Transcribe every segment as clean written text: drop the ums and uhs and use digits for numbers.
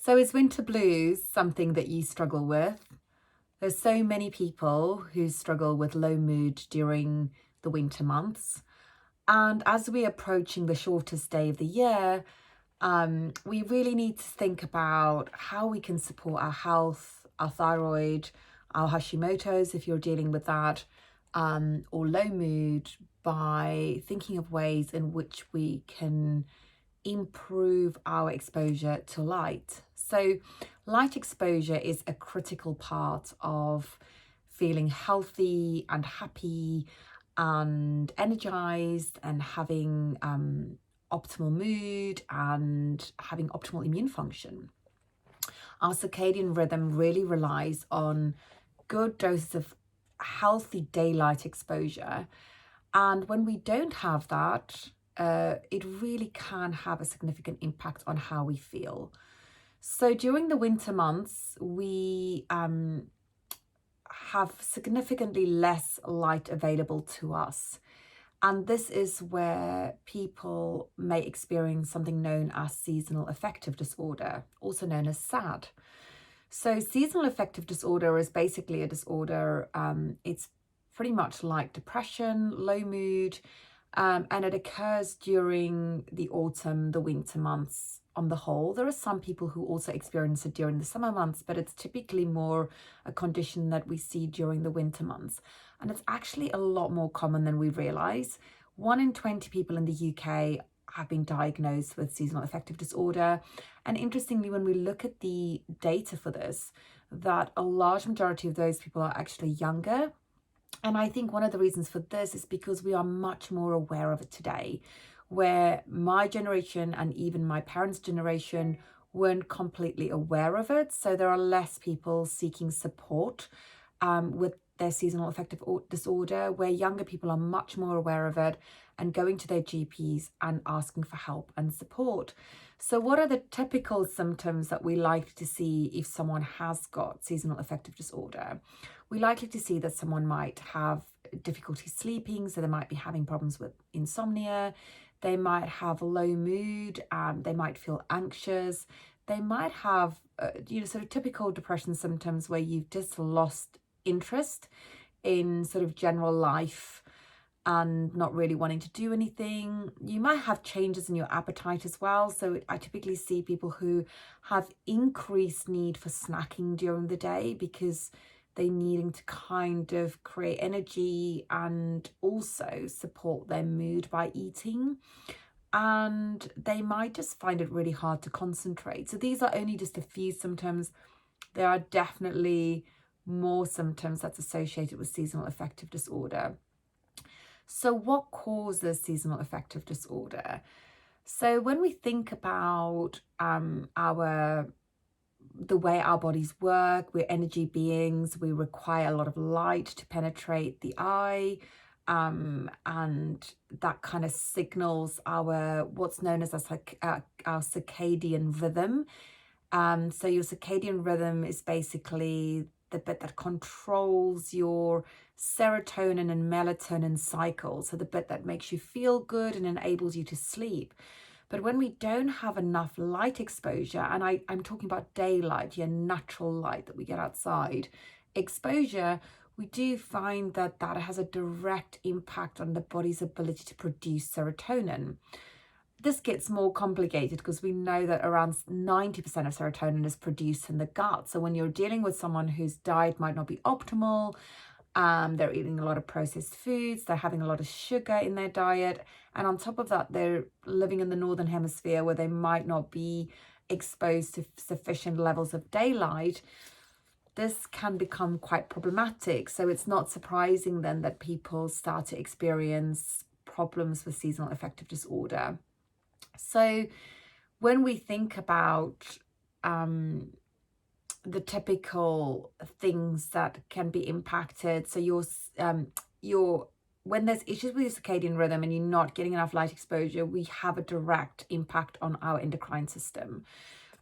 So is winter blues something that you struggle with? There's so many people who struggle with low mood during the winter months. And as we're approaching the shortest day of the year, we really need to think about how we can support our health, our thyroid, our Hashimoto's, if you're dealing with that, or low mood, by thinking of ways in which we can improve our exposure to light. So, light exposure is a critical part of feeling healthy and happy and energized and having optimal mood and having optimal immune function. Our circadian rhythm really relies on good doses of healthy daylight exposure. And when we don't have that, it really can have a significant impact on how we feel. So during the winter months, we have significantly less light available to us. And this is where people may experience something known as seasonal affective disorder, also known as SAD. So seasonal affective disorder is basically a disorder. It's pretty much like depression, low mood, and it occurs during the autumn, the winter months on the whole. There are some people who also experience it during the summer months, but it's typically more a condition that we see during the winter months. And it's actually a lot more common than we realize. 1 in 20 people in the UK have been diagnosed with seasonal affective disorder. And interestingly, when we look at the data for this, that a large majority of those people are actually younger. And I think one of the reasons for this is because we are much more aware of it today, where my generation and even my parents' generation weren't completely aware of it. So there are less people seeking support with their seasonal affective disorder, where younger people are much more aware of it and going to their GPs and asking for help and support. So what are the typical symptoms that we like to see if someone has got seasonal affective disorder? We're likely to see that someone might have difficulty sleeping, so they might be having problems with insomnia. They might have low mood, they might feel anxious. They might have, sort of typical depression symptoms where you've just lost interest in sort of general life and not really wanting to do anything. You might have changes in your appetite as well. So I typically see people who have increased need for snacking during the day because they're needing to kind of create energy and also support their mood by eating. And they might just find it really hard to concentrate. So these are only just a few symptoms. There are definitely more symptoms that's associated with seasonal affective disorder. So what causes seasonal affective disorder? So when we think about the way our bodies work, we're energy beings, we require a lot of light to penetrate the eye, and that kind of signals our what's known as our circadian rhythm. So your circadian rhythm is basically the bit that controls your serotonin and melatonin cycle, so the bit that makes you feel good and enables you to sleep. But when we don't have enough light exposure, and I'm talking about daylight, your natural light that we get outside, exposure, we do find that that has a direct impact on the body's ability to produce serotonin. This gets more complicated because we know that around 90% of serotonin is produced in the gut. So when you're dealing with someone whose diet might not be optimal, they're eating a lot of processed foods, they're having a lot of sugar in their diet, and on top of that, they're living in the northern hemisphere where they might not be exposed to sufficient levels of daylight, this can become quite problematic. So it's not surprising then that people start to experience problems with seasonal affective disorder. So when we think about the typical things that can be impacted, so when there's issues with your circadian rhythm and you're not getting enough light exposure, we have a direct impact on our endocrine system.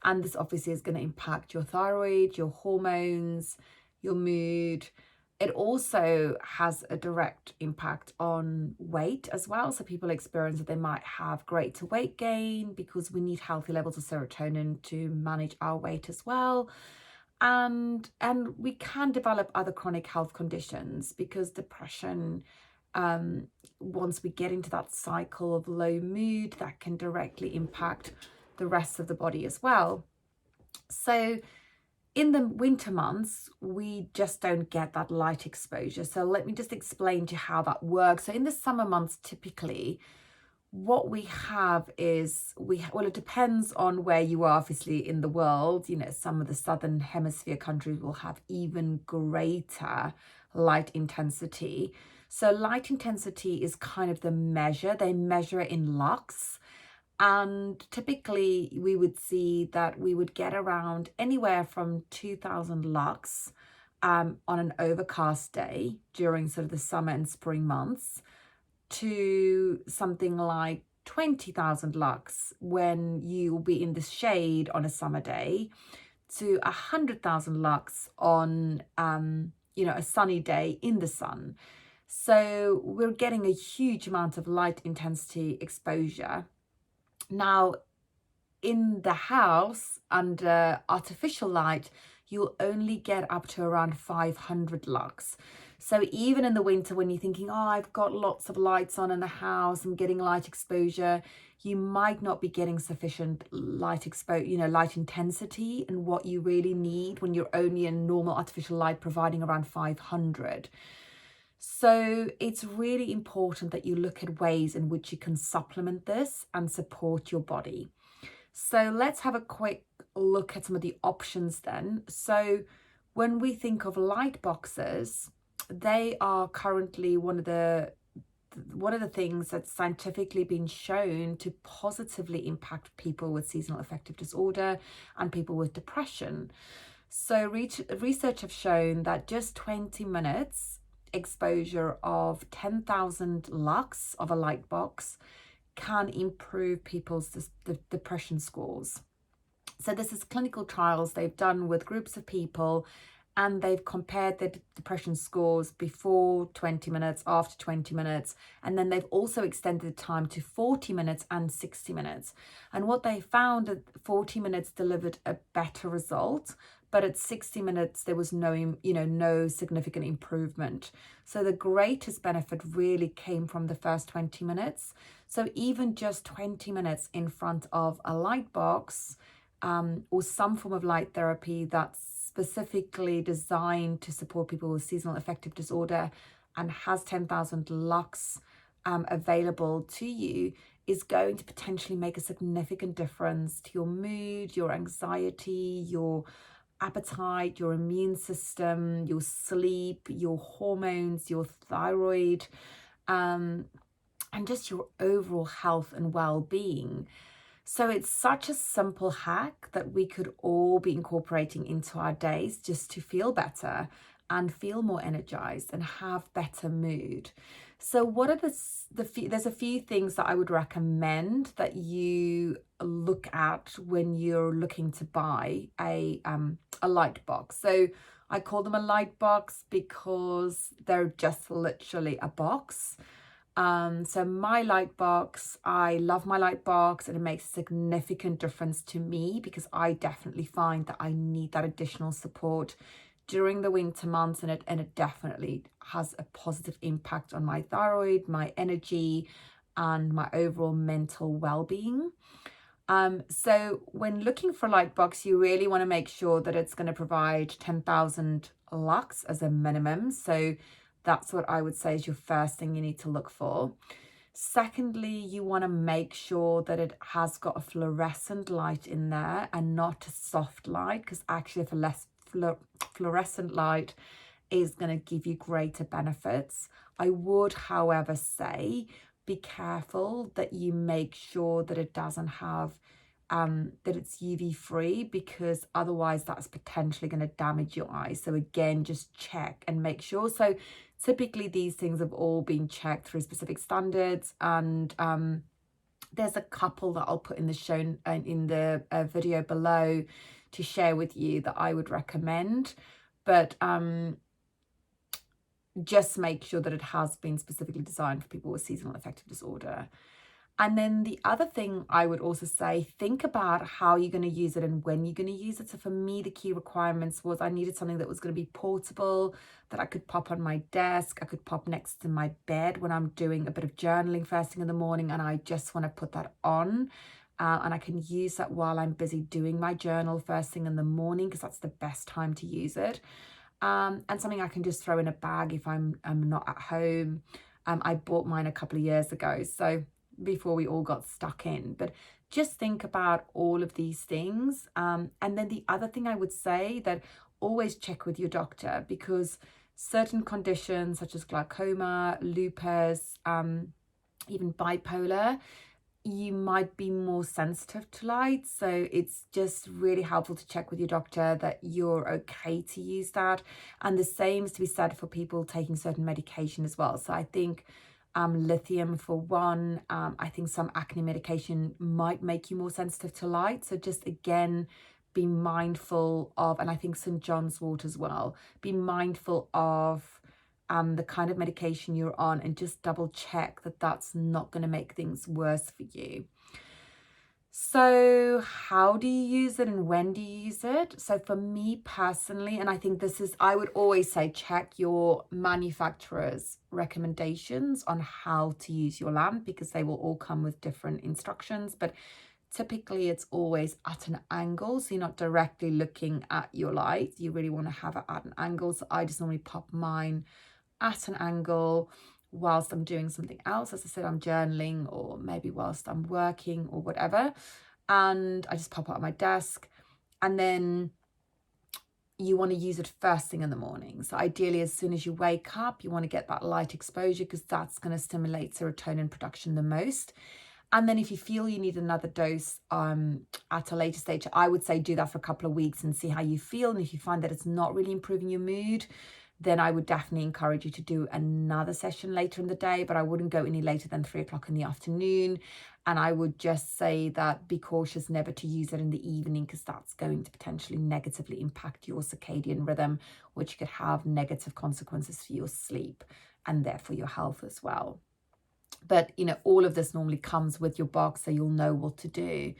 And this obviously is going to impact your thyroid, your hormones, your mood, It also has a direct impact on weight as well. So people experience that they might have greater weight gain because we need healthy levels of serotonin to manage our weight as well. And we can develop other chronic health conditions because depression, once we get into that cycle of low mood, that can directly impact the rest of the body as well. So in the winter months, we just don't get that light exposure. So let me just explain to you how that works. So in the summer months, typically, what we have is, well, it depends on where you are, obviously, in the world. You know, some of the southern hemisphere countries will have even greater light intensity. So light intensity is kind of the measure. They measure it in lux. And typically we would see that we would get around anywhere from 2000 lux on an overcast day during sort of the summer and spring months, to something like 20,000 lux when you will be in the shade on a summer day, to 100,000 lux on a sunny day in the sun. So we're getting a huge amount of light intensity exposure. Now, in the house under artificial light, you'll only get up to around 500 lux. So even in the winter, when you're thinking, oh, I've got lots of lights on in the house, I'm getting light exposure, you might not be getting sufficient light intensity and what you really need when you're only in normal artificial light providing around 500. So it's really important that you look at ways in which you can supplement this and support your body. So let's have a quick look at some of the options then. So when we think of light boxes, they are currently one of the things that's scientifically been shown to positively impact people with seasonal affective disorder and people with depression. So research have shown that just 20 minutes exposure of 10,000 lux of a light box can improve people's depression scores. So this is clinical trials they've done with groups of people, and they've compared the depression scores before 20 minutes, after 20 minutes, and then they've also extended the time to 40 minutes and 60 minutes. And what they found, that 40 minutes delivered a better result, but at 60 minutes there was no significant improvement. So the greatest benefit really came from the first 20 minutes. So even just 20 minutes in front of a light box or some form of light therapy that's specifically designed to support people with seasonal affective disorder and has 10,000 lux available to you, is going to potentially make a significant difference to your mood, your anxiety, your appetite, your immune system, your sleep, your hormones, your thyroid, and just your overall health and well-being. So it's such a simple hack that we could all be incorporating into our days just to feel better and feel more energized and have better mood. So what are there's a few things that I would recommend that you look at when you're looking to buy a light box. So I call them a light box because they're just literally a box. So my light box, I love my light box, and it makes a significant difference to me because I definitely find that I need that additional support during the winter months, and it definitely has a positive impact on my thyroid, my energy, and my overall mental well-being. So when looking for a light box, you really want to make sure that it's going to provide 10,000 lux as a minimum. So that's what I would say is your first thing you need to look for. Secondly, you want to make sure that it has got a fluorescent light in there and not a soft light, because actually if a less fluorescent light is going to give you greater benefits. I would, however, say be careful that you make sure that it doesn't have that it's UV free, because otherwise that's potentially going to damage your eyes. So again, just check and make sure. So typically these things have all been checked through specific standards, and there's a couple that I'll put in the video below to share with you that I would recommend. But just make sure that it has been specifically designed for people with seasonal affective disorder. And then the other thing I would also say, think about how you're going to use it and when you're going to use it. So for me, the key requirements was I needed something that was going to be portable, that I could pop on my desk, I could pop next to my bed when I'm doing a bit of journaling first thing in the morning, and I just want to put that on. And I can use that while I'm busy doing my journal first thing in the morning, because that's the best time to use it. And something I can just throw in a bag if I'm not at home. I bought mine a couple of years ago, so before we all got stuck in. But just think about all of these things. And then the other thing I would say, that always check with your doctor, because certain conditions such as glaucoma, lupus, even bipolar, you might be more sensitive to light. So it's just really helpful to check with your doctor that you're okay to use that. And the same is to be said for people taking certain medication as well. So I think lithium for one, I think some acne medication might make you more sensitive to light. So just again, be mindful of, and I think St. John's wort as well, be mindful of the kind of medication you're on, and just double check that that's not going to make things worse for you. So how do you use it and when do you use it? So for me personally, and I think this is, I would always say, check your manufacturer's recommendations on how to use your lamp, because they will all come with different instructions. But typically it's always at an angle, so you're not directly looking at your light. You really want to have it at an angle. So I just normally pop mine at an angle whilst I'm doing something else. As I said, I'm journaling, or maybe whilst I'm working or whatever, and I just pop it on my desk. And then you want to use it first thing in the morning. So ideally, as soon as you wake up, you want to get that light exposure, because that's going to stimulate serotonin production the most. And then if you feel you need another dose at a later stage, I would say do that for a couple of weeks and see how you feel. And if you find that it's not really improving your mood, then I would definitely encourage you to do another session later in the day, but I wouldn't go any later than 3 o'clock in the afternoon. And I would just say that be cautious never to use it in the evening, because that's going to potentially negatively impact your circadian rhythm, which could have negative consequences for your sleep and therefore your health as well. But, you know, all of this normally comes with your box, so you'll know what to do.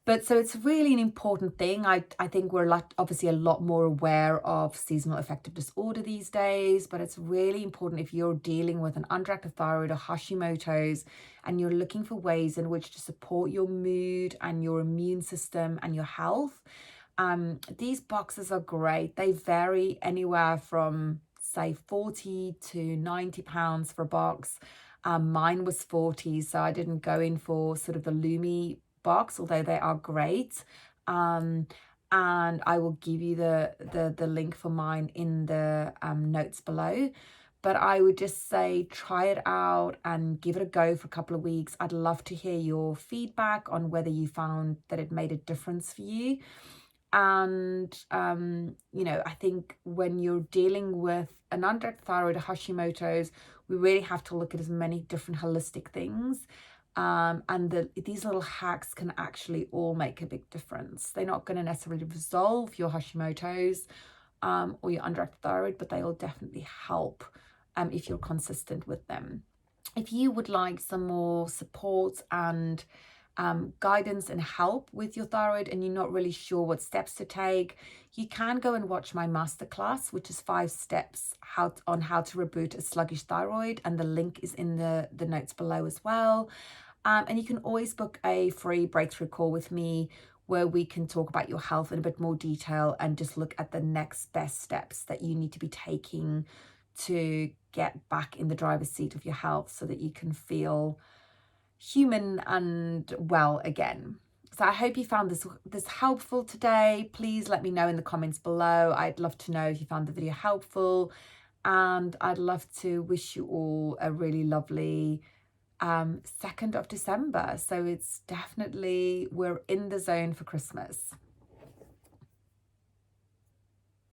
But so it's really an important thing. I think we're obviously a lot more aware of seasonal affective disorder these days, but it's really important if you're dealing with an underactive thyroid or Hashimoto's, and you're looking for ways in which to support your mood and your immune system and your health. These boxes are great. They vary anywhere from, say, 40 to 90 pounds for a box. Mine was 40, so I didn't go in for sort of the Lumi box, although they are great. And I will give you the link for mine in the notes below. But I would just say try it out and give it a go for a couple of weeks. I'd love to hear your feedback on whether you found that it made a difference for you. And you know, I think when you're dealing with an underactive thyroid or Hashimoto's, we really have to look at as many different holistic things. And these little hacks can actually all make a big difference. They're not going to necessarily resolve your Hashimoto's or your underactive thyroid, but they will definitely help if you're consistent with them. If you would like some more support and guidance and help with your thyroid, and you're not really sure what steps to take, you can go and watch my masterclass, which is 5 steps on how to reboot a sluggish thyroid, and the link is in the notes below as well. And you can always book a free breakthrough call with me, where we can talk about your health in a bit more detail and just look at the next best steps that you need to be taking to get back in the driver's seat of your health, so that you can feel human and well again. So I hope you found this helpful today. Please let me know in the comments below. I'd love to know if you found the video helpful, and I'd love to wish you all a really lovely 2nd of December. So it's definitely, we're in the zone for Christmas.